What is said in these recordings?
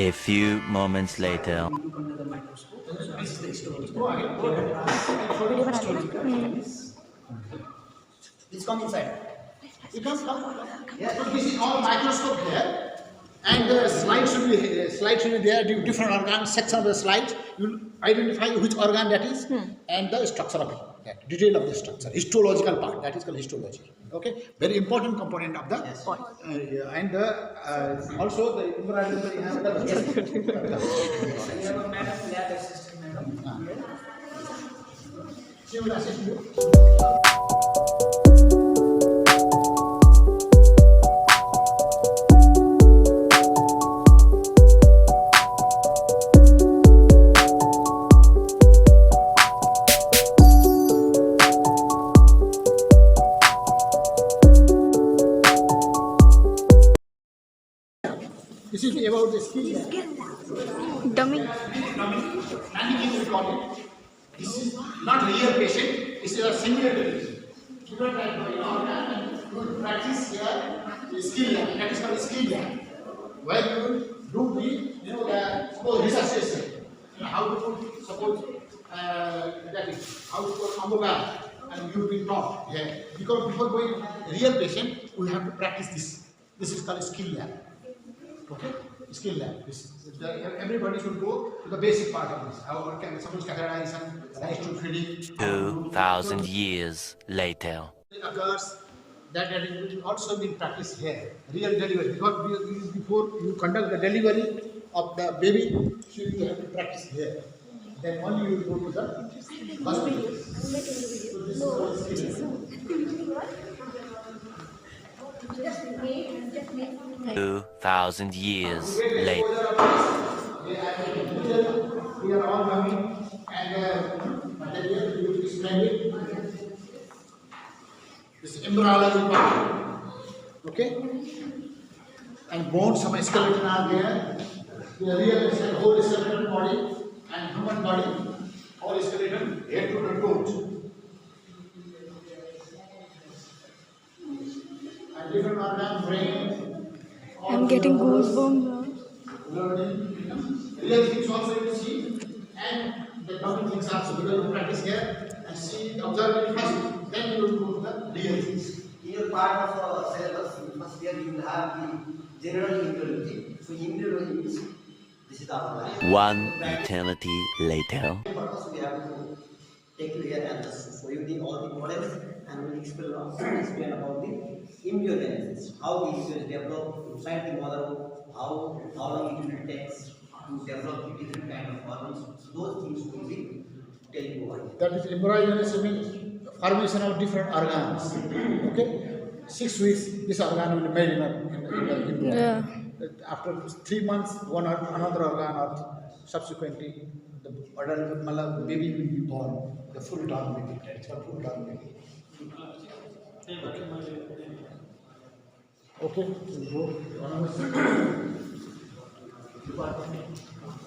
A few moments later. Look under the microscope. So this is the histology. Please come inside. You come. Yeah. So this is all microscope here. And the slides should be there, different organs, section of the slides. You identify which organ that is and the structure of it, that detail of the structure, histological part, that is called histology. Okay, very important component of the body. And also the embryology we have the lab assistant, madam. She will assist you. 'This is about the skin. Dummy. Mannequin we call it. This is not real patient. This is a simulated patient. You don't have to practice here skill lab. That is called skill lab. Where you do the suppose resuscitation. How to put suppose that is how to put amoeba, and you've been taught. Yeah. Because before going real patient, we have to practice this. This is called skill lab. Okay, skill lab. Everybody should go to the basic part of this. How can suppose catheterization, rice to feeding. 2,000 years later. It occurs that it will also be practiced here. Real delivery. Because before you conduct the delivery of the baby, so you have to practice here. Then only you will go to the hospital. So this is what skill lab. 2,000 years later. We are all coming and material you will explain it. This embryology part. Okay? And bones of my skeleton are there. The real whole skeleton body and human body, whole skeleton, head to the toe. Different organ, brain. I'm getting goosebumps now. Learning, real things also you see, and the dummy things also. Because you practice here and see, observe it first, then you will go to the real things. In your part of syllabus, first year you will have the general embryology. So embryology means this is the outline. One eternity later. We have to take you here and just show you all the models and we will explain about the embryogenesis, how the embryo is developed inside the mother, how long it will take to develop the different kind of organs. So those things will be telling you about. That is embryogenesis means formation of different organs. Okay, 6 weeks this organ will be made in the embryo. Yeah. After 3 months, another organ, or subsequently the adult baby will be born. The full term baby. That's called full term baby. Okay, we'll go.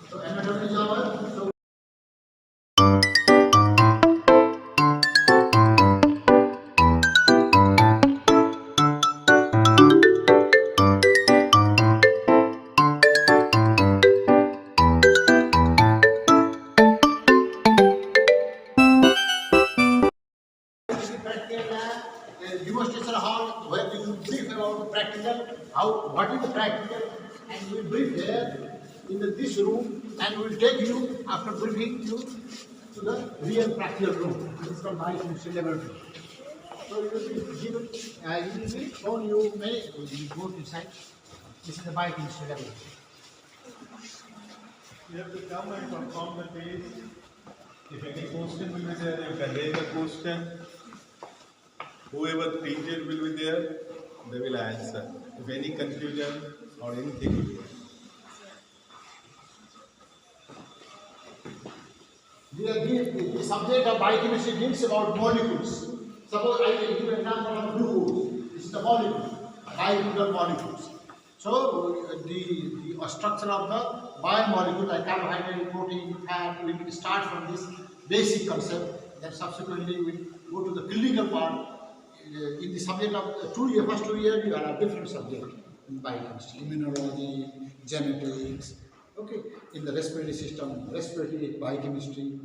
So anatomy is over. So demonstration hall where we will brief about the practical, what is the practical, and we will brief there in this room, and we will take you after briefing you to the real practical room. This is called biochemistry laboratory. So you will be given, you will be shown, you may go inside. This is the biochemistry laboratory. You have to come and perform the test. If any question will be there, you can raise a question. Whoever teacher will be there, they will answer. If any confusion or anything will be there. The subject of biochemistry deals about molecules. Suppose I will give an example of glucose. This is the molecule, biochemical molecules. So the structure of the biomolecule like carbohydrate, protein, fat, we will start from this basic concept. Then subsequently we will go to the clinical part. In the subject of first 2 years, you have a different subject in biochemistry, immunology, genetics, Okay, in the respiratory system, respiratory biochemistry,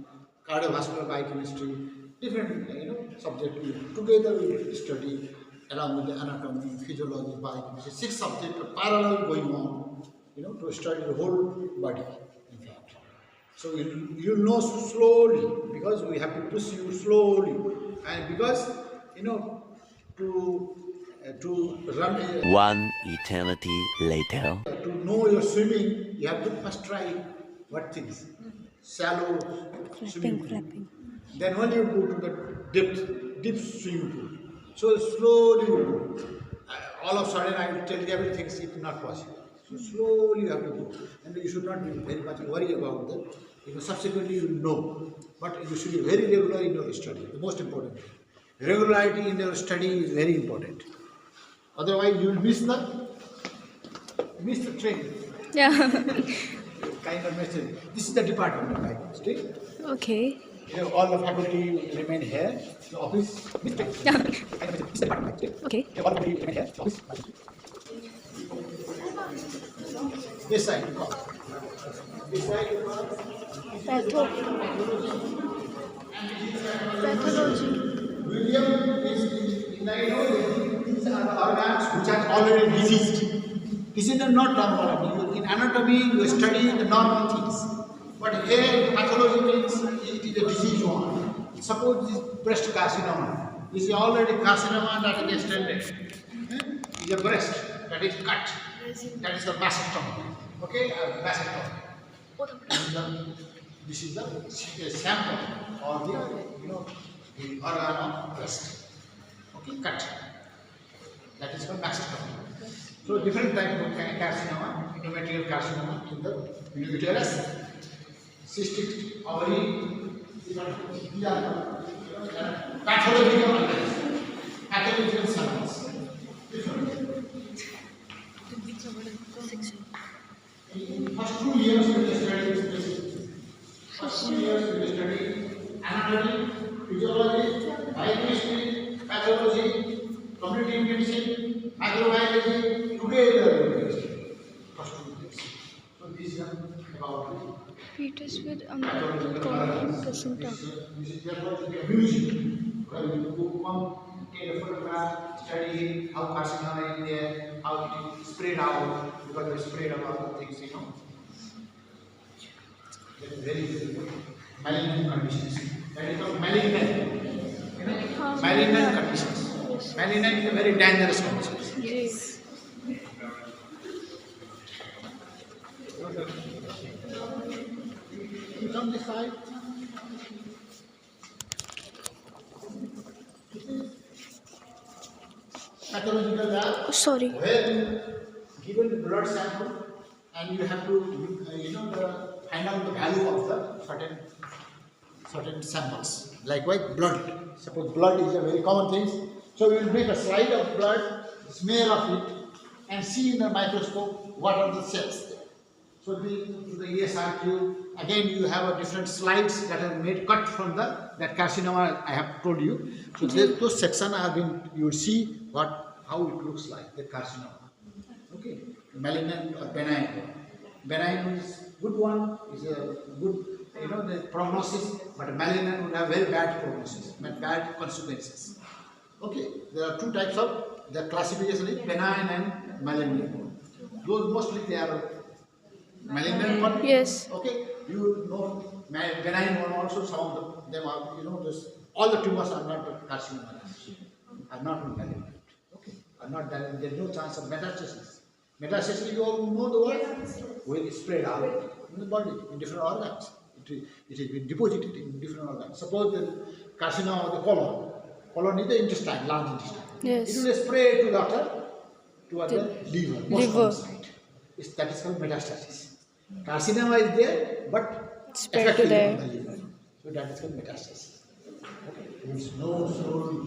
cardiovascular biochemistry, different subject together we study along with the anatomy, physiology, biochemistry. 6 subjects are parallel going on, to study the whole body. In fact, so you'll know slowly because we have to push you slowly, and because to to run. One eternity later. To know your swimming, you have to first try what things? Shallow swimming pool. Flapping. Then only you go to the deep swimming pool. So slowly you go. All of a sudden I will tell you everything is not possible. So slowly you have to go. And you should not be very much worried about that. Subsequently you will know. But you should be very regular in your study. The most important thing. Regularity in your study is very important. Otherwise you will miss the train. Yeah. Kind of message. This is the department of biochemistry. Okay. All the faculty remain here. The office. This train. Yeah. This is the department. Okay. All the faculty remain here. The office. This side. This side. Pathology. William is these are the organs which are already diseased. This is not normal. In anatomy, you study the normal things. But here, pathology means it is a disease one. Suppose this breast carcinoma. This is already carcinoma that is extended. It is a breast that is cut. That is a mastectomy. Okay, a mastectomy. This is the sample or the organ of breast. Okay, cut. That is called mastectomy. So different type of carcinoma, endometrial carcinoma in the uterus, cystic ovary, these are pathological samples. In first 2 years we will study this specific. First 2 years we will study anatomy, physiology, biochemistry, pathology, community medicine, microbiology, together. First 2 years. So this is about Fetus with pathological placenta. This is therefore to be a museum where you come, take a photograph, study how carcinoma is there, how it is spread out, because it is spread about the things, That is very malignant conditions. That is called malignant. Malignant conditions. Malignant is a very dangerous condition. Yes. You come this side. Pathological lab. Sorry. Where given the blood sample and you have to find out the value of the certain samples. Likewise, blood. Suppose blood is a very common thing. So we will make a slide of blood, smear of it, and see in the microscope what are the cells there. So the ESRQ, again you have a different slides that are made cut from that carcinoma I have told you. So those sections have been, you will see how it looks like, the carcinoma. Okay, malignant or benign. Benign is good one, is a good, the prognosis, but malignant would have very bad prognosis, bad consequences. Okay, there are 2 types of the classification is benign and malignant. Those mostly they are malignant one. Yes. Okay, you know benign one also. Some of them are all the tumors are not carcinoma, are not malignant. Okay, are not malignant. There is no chance of metastasis. Metastasis, you all know the word, will spread out in the body in different organs. It has been deposited in different organs. Suppose the carcinoma of the colon. Colon is the intestine, large intestine. Yes. It will spread to the liver, most common site. That is called metastasis. Carcinoma is there, but Spread to effective there. on the liver. So that is called metastasis. Okay. There is no slowly.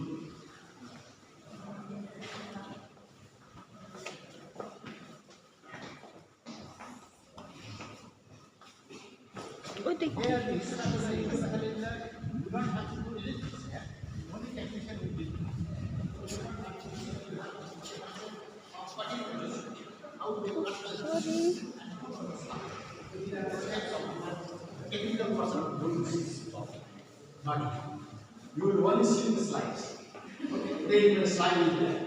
Oh, they- Sorry. You will only see the slides. Okay, the slide is there.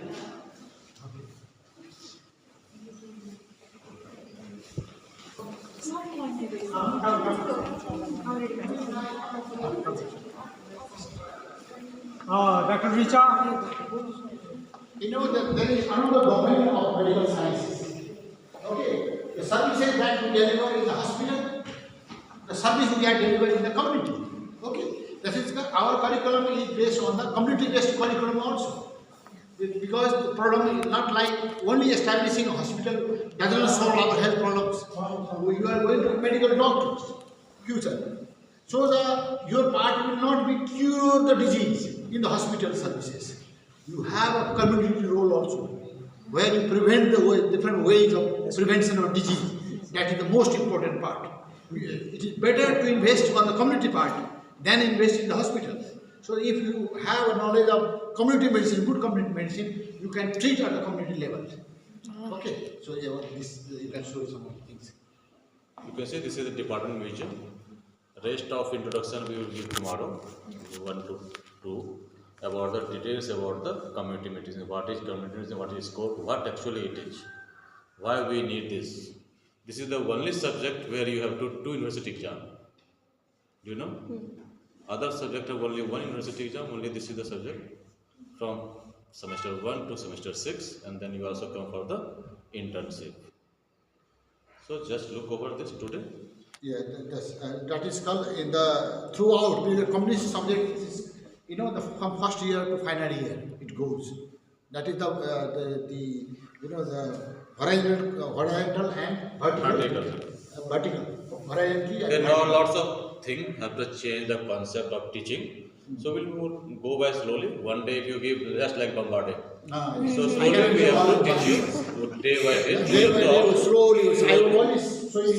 Dr. Richa. You know that there is another domain of medical sciences. Okay, the services that we deliver in the hospital, the services we are delivering in the community. Okay, that is our curriculum is based on the community-based curriculum also. Because the problem is not like only establishing a hospital doesn't solve our health problems. You are going to be medical doctors, future. So your part will not be cure the disease in the hospital services. You have a community role also, where you prevent the different ways of prevention of disease. That is the most important part. It is better to invest on the community part than invest in the hospital. So if you have a knowledge of community medicine, good community medicine, you can treat at the community level. Okay, so this you can show some of the things. You can say this is the department vision. Rest of introduction we will give tomorrow, 1 to 2, about the details about the community medicine. What is community medicine? What is scope? What actually it is? Why we need this? This is the only subject where you have to do university exam. Do you know? Other subject have only one university exam. Only this is the subject from semester 1 to semester 6, and then you also come for the internship. So just look over this today. Yeah, that is called in the throughout the community subject. Is, from first year to final year it goes. That is the horizontal and vertical. Horizontal. There are lots of things have to change the concept of teaching. So we'll go by slowly. One day if you give just like bombarding. So slowly we have to teach you day by day. Slowly.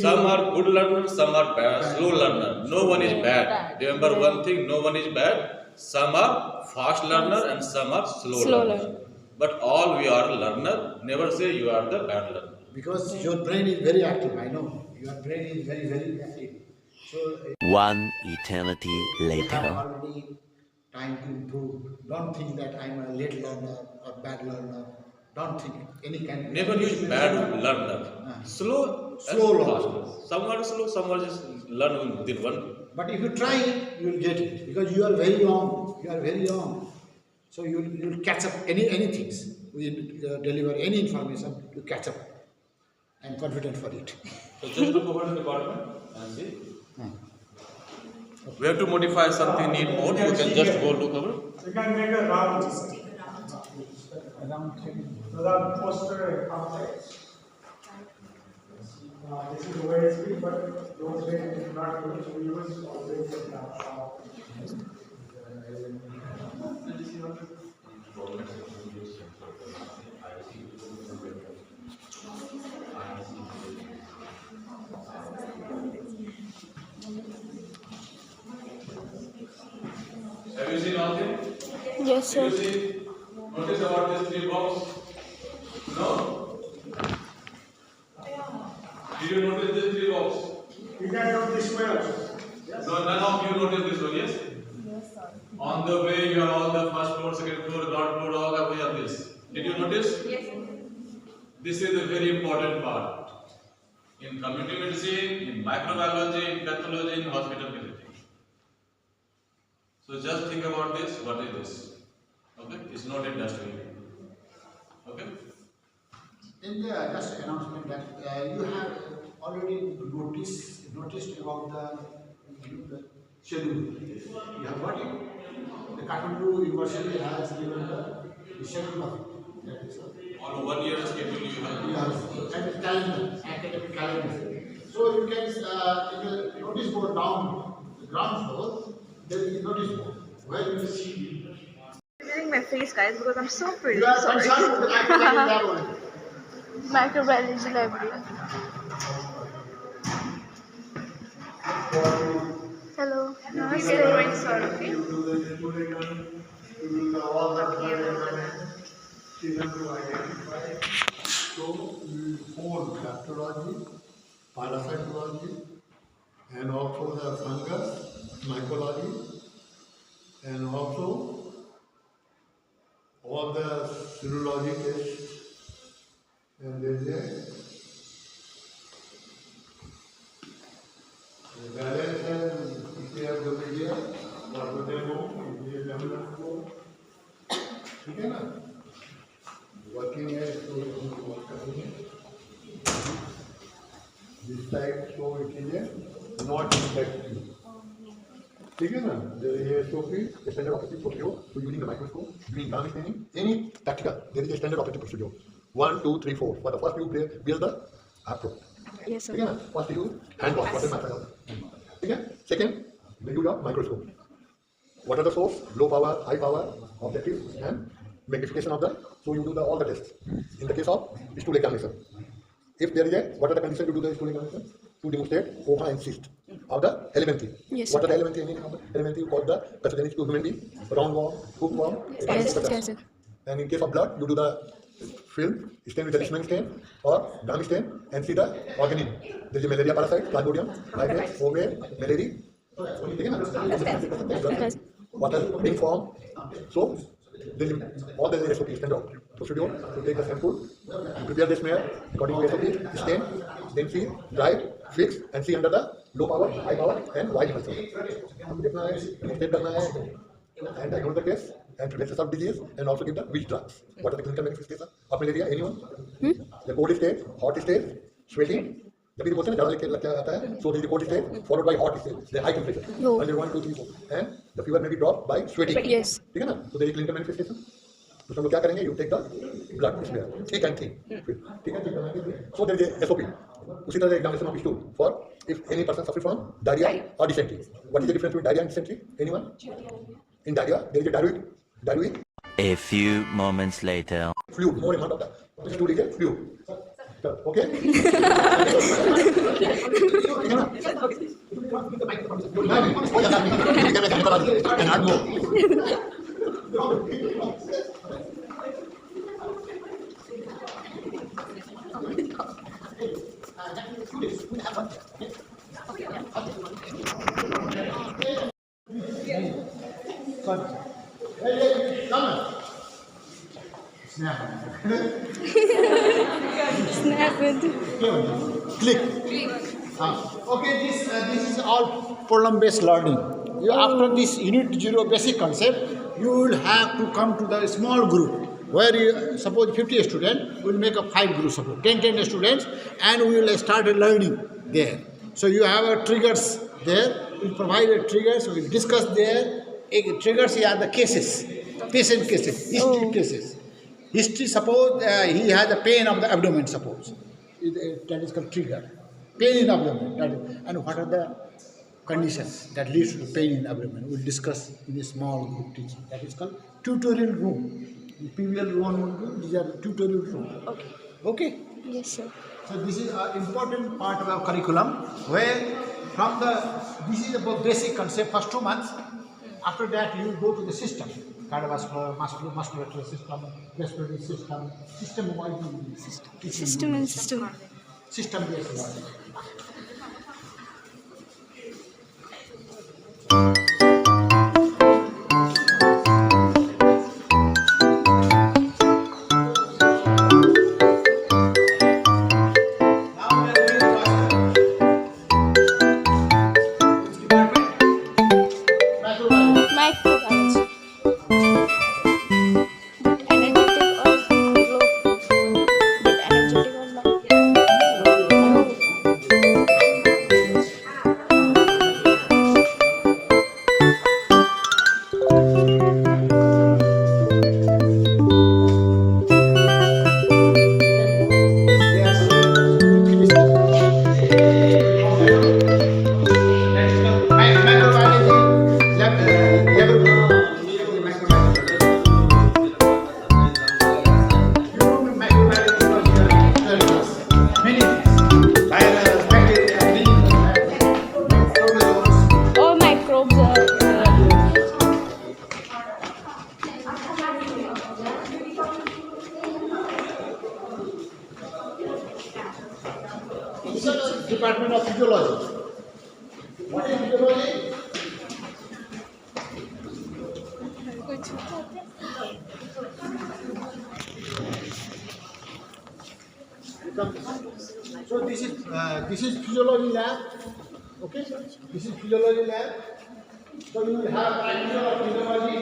Some are good learners, some are bad, slow learner. No one is bad. Remember one thing, no one is bad. Some are fast learner and some are slow learner. But all we are learner. Never say you are the bad learner. Because your brain is very active, I know. Your brain is very, very active. So One eternity you have later. already time to improve. Don't think that I'm a late learner or bad learner. Don't think any kind. Never use bad learner. Slow learner. Some are slow, some are just learn within one. But if you try it, you will get it because you are very young. You are very young, so you will catch up anything. We deliver any information, you catch up. I'm confident for it. So just look over the department and see. We have to modify something, need more. You can just go look over. You can make a round without poster outside. This is the way it's been, but those days it is not good to use always. Have you seen all things? Yes, sir. Have you seen? Notice about this 3 box? No? Did you notice this 3 box? You can do this way also. No, none of you noticed this one, yes? Yes, sir. On the way, you have all the first floor, second floor, ground floor, all of you have this. Did you notice? Yes, sir. This is a very important part. In community medicine, in microbiology, in pathology, in hospital visits. So just think about this, what is this? Okay, it's not industry. Okay? In the just announcement that you have already noticed about the schedule. You have got it. The Kathmandu University has given the schedule of it. That is On 1 year schedule you have. and the calendar, academic calendar. So you can in the notice board down the ground floor, there is a notice board where you see. Clearing my face, guys, because I'm so pretty. You are Sorry. concerned with the microbiology lab only. Microbiology library. Hello. Namaste. Sir, okay? So we hold bacteriology, parasitology, and also the fungus, mycology, and also all the serology tests, and there is a balance and PPR the media, what do they know, PPR level flow. ठीक है ना? Working है तो work करेंगे. This type so it is not infective. ठीक है ना? There is a SOP, a standard operating procedure. So using the microscope, doing garment staining, any practical, there is a standard operating procedure. 1, 2, 3, 4. For the first you build the apron. Yes, sir. ठीक है ना? First you hand wash, what is method? ठीक है? Second, you use a microscope. What are the source? Low power, high power, objective, and magnification of the. So you do all the tests. In the case of stool examination, if there is a, what are the conditions you do the stool examination? To demonstrate OHA and cyst of the elementary. Yes, what are the elementary? Elementary you call the pathogenic to human being, roundworm, hookworm, Yes, sir. and in case of blood, you do the film, stain with a Leishman stain or Dam stain, and see the organism. There is a malaria parasite, Plasmodium, Lyme, Ove, malaria. What are being formed? So, there is all the SOP standard procedure to take the sample, prepare the smear according to SOP, stain, then see, dry, fix, and see under the low power, high power, and wide muscle. And diagnose the case and prevention of disease, and also give the which drugs. What are the clinical manifestations of malaria? Anyone? The cold state, hot state, sweating. जब ये बोलते हैं ना ज़्यादा लग आता है, so there is the cold state followed by hot state, the high temperature. No. Under 1, 2, 3, 4, and the fever may be dropped by sweating. Yes. ठीक है ना? So there is clinical manifestation. तो हम लोग क्या करेंगे? You take the blood smear, thick and thin. ठीक है? So there is a SOP. उसी तरह examination of stool for if any person suffers from diarrhea or dysentery. What is the difference between diarrhea and dysentery? Anyone? In diarrhea, there is a diarrhea. A few moments later. Fluid, more amount of the stool is a fluid. Okay? And add more. Snap it. Click. Okay, this is all problem-based learning. After this Unit 0 basic concept, you will have to come to the small group where you suppose 50 students, we will make a 5 groups, suppose 10 students, and we will start learning there. So you have a triggers there. We will provide a triggers. We will discuss there. Triggers are the cases, patient cases, history cases. History, suppose he has a pain of the abdomen, suppose. That is called trigger. Pain in abdomen. And what are the conditions that leads to pain in abdomen? We will discuss in a small group teaching. That is called tutorial room. The PVL 1, these are the tutorial room. Okay. Okay? Yes, sir. So this is an important part of our curriculum where from this is about basic concept, first 2 months. After that you will go to the system. Cardiovascular, muscular system, respiratory system, system-wide System and system. system-based learning. Microbiology. Energetic or low? Energetic or low? All microbes are. This is the Department of Physiology. What is physiology? So this is physiology lab. Okay, this is physiology lab. So you will have practical of physiology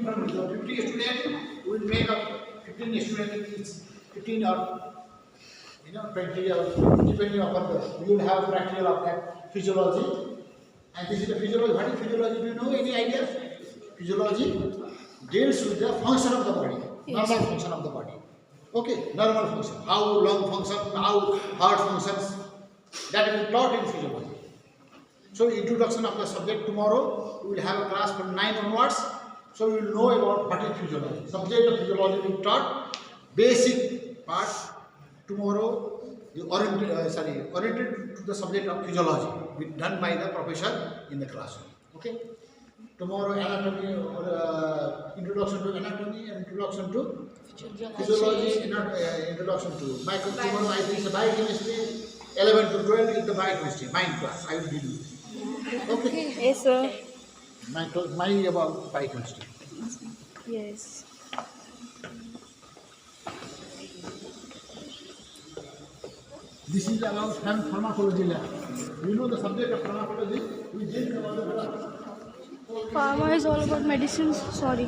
from 50 students. We will make up 15 students, 15 or 20 or depending upon the. You will have practical of that physiology. And this is the physiology. What is physiology? Do you know any idea? Physiology deals with the function of the body, normal function of the body. Okay, normal function. How lung function, how heart functions, that will be taught in physiology. So, introduction of the subject tomorrow, we will have a class from 9 onwards. So, we will know about what is physiology. Subject of physiology will be taught. Basic part tomorrow, oriented to the subject of physiology, will be done by the professor in the classroom. Okay. Tomorrow, anatomy or introduction to anatomy and introduction to physiology, introduction to tomorrow I think the biochemistry, 11 to 12 is the biochemistry, mind class, I will give you. Okay. Yes, sir. My about biochemistry. Yes. This is about pharmacology lab. You know the subject of pharmacology? We did about the drugs. Pharma is all about medicines. Sorry.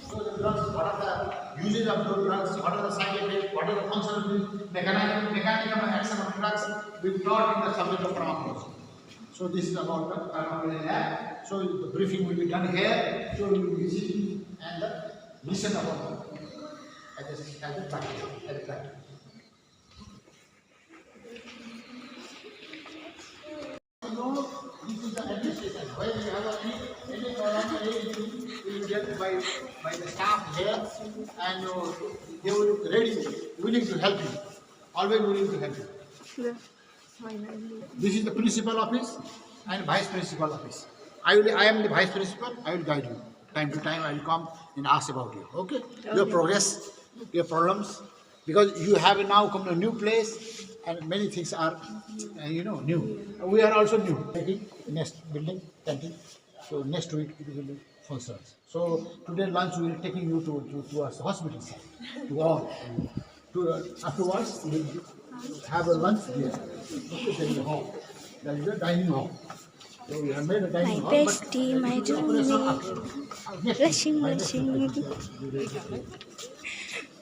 So the drugs, what are the uses of those drugs, what are the side effects, what are the functional mechanism of action of drugs, we taught in the subject of pharmacology. So this is about the pharmacology lab. So the briefing will be done here. So we will visit and listen about it as a practice. This is the administration. Where you have any problem, you will get by the staff here, and they will be ready, willing to help you. Always willing to help you. Yeah. This is the principal office and vice principal office. I am the vice principal. I will guide you. Time to time, I will come and ask about you. Okay? Your progress, your problems, because you have now come to a new place, and many things are, new. We are also new. Next building, canteen. So next week it will be functions. So today lunch we will taking you to a hospital side, to all. Afterwards we will have a lunch there. Okay, there is a hall. There is a dining hall. So we have made a dining hall. My bestie, my Johnny. Blushing.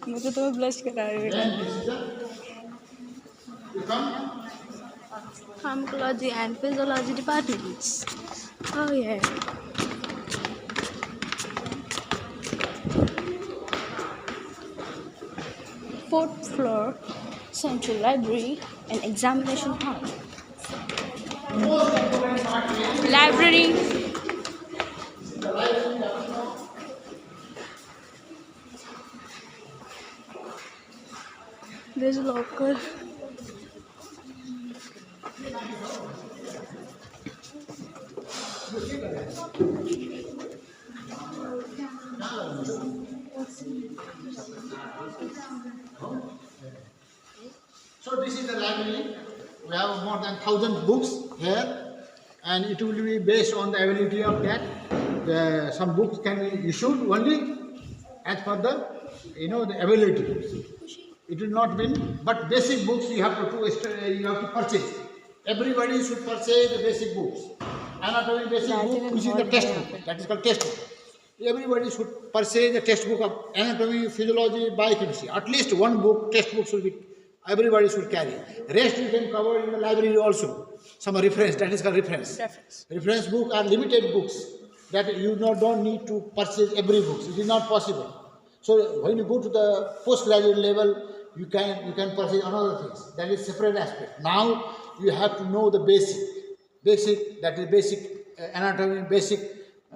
मुझे तो blush करा रहे हैं. Pharmacology and physiology departments. Oh yeah. Fourth floor, central library and examination hall. Library. There's a locker. So this is the library. We have more than 1,000 books here, and it will be based on the ability of that. Some books can be issued only as per the the ability. It will not win, but basic books you have to purchase. Everybody should purchase the basic books. Anatomy basic book, which is the textbook. That is called textbook. Everybody should purchase the textbook of anatomy, physiology, biochemistry. At least one book, textbook should be. Everybody should carry. Rest you can cover in the library also. Some reference. That is called reference. Reference book are limited books that you don't need to purchase every book. It is not possible. So when you go to the postgraduate level, you can purchase another things. That is separate aspect. Now you have to know the basic that is basic anatomy, basic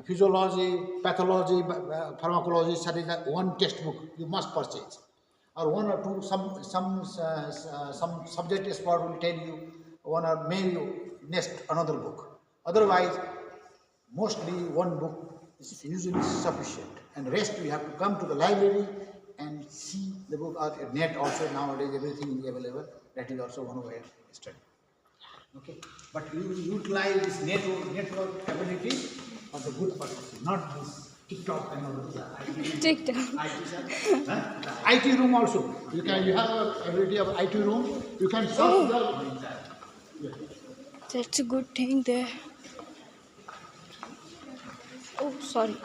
physiology, pathology, pharmacology. That is one textbook you must purchase, or one or two. Some subject expert will tell you one or maybe next another book. Otherwise, mostly one book is usually sufficient, and rest you have to come to the library and see the book, or net also nowadays everything is available. That is also one way of study. Okay, but you utilize this network ability for the good purpose, not this TikTok and all. TikTok. IT room also. You have a ability of IT room. You can solve the. That's a good thing there. Oh, sorry.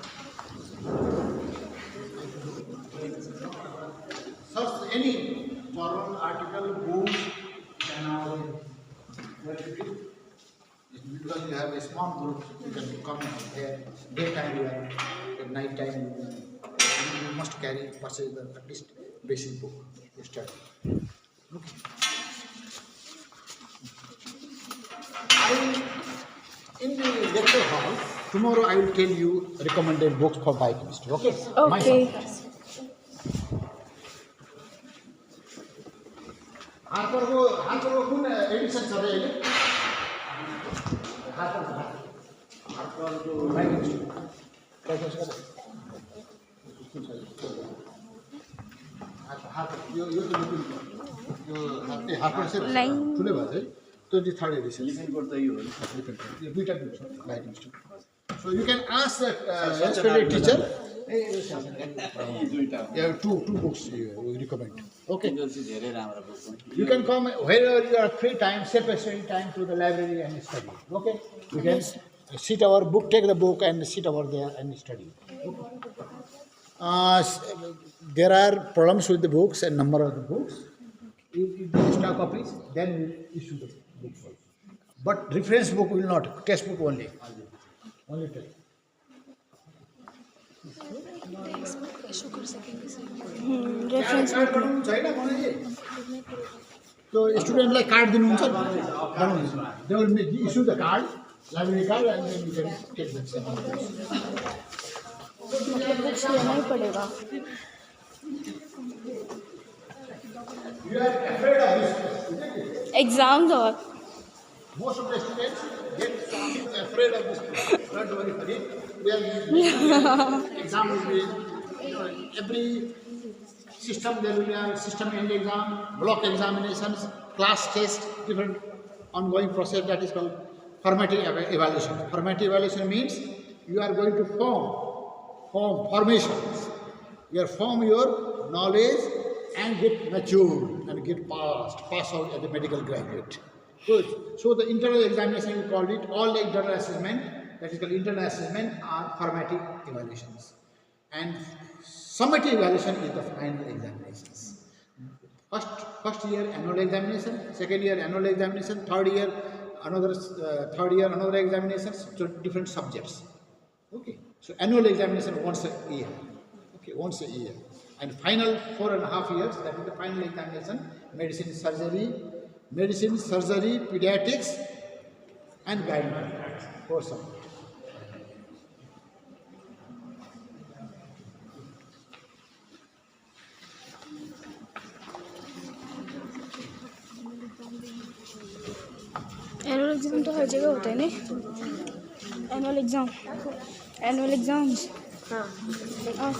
Search any journal, article, books, and all. Because you have a small group, you can come here. Daytime you have, at night time you must carry purchase the at least basic book you study. Okay. In the lecture hall tomorrow I will tell you recommended books for biochemistry. Okay. Okay. Harper को कुन Edison छ रे अहिले Harper जो biochemistry Harper से ठुलो भयो है 23rd edition. So you can ask the expert teacher. Yeah, two books we recommend. Okay. You can come wherever you are free time, separate time to the library and study. Okay. You can sit over book, take the book and sit over there and study. There are problems with the books and number of the books. If the extra copies, then we will issue the book for you. But reference book will not, textbook only. Only text. Reference book. So student like card दिनुहुन्छ they will issue the card, library card, and then you can take the exam. Books लेना ही पड़ेगा. You are afraid of this. Exams or Most of the students get afraid of this. Don't worry for it. We are exam will be, every system there will be a system end exam, block examinations, class test, different ongoing process that is called formative evaluation. Formative evaluation means you are going to formations. You form your knowledge and get matured and get pass out as a medical graduate. Good. So the internal examination we called it, all the internal assessment, that is called internal assessment, are formative evaluations. And summative evaluation is the final examinations. First year annual examination, second year annual examination, third year another examinations to different subjects. Okay. So annual examination once a year. Okay, once a year. And final 4.5 years, that is the final examination, medicine, surgery, pediatrics, and gynecology. 4 subjects. Annual exam तो हर जगह होता है नहीं. Annual exams. हाँ.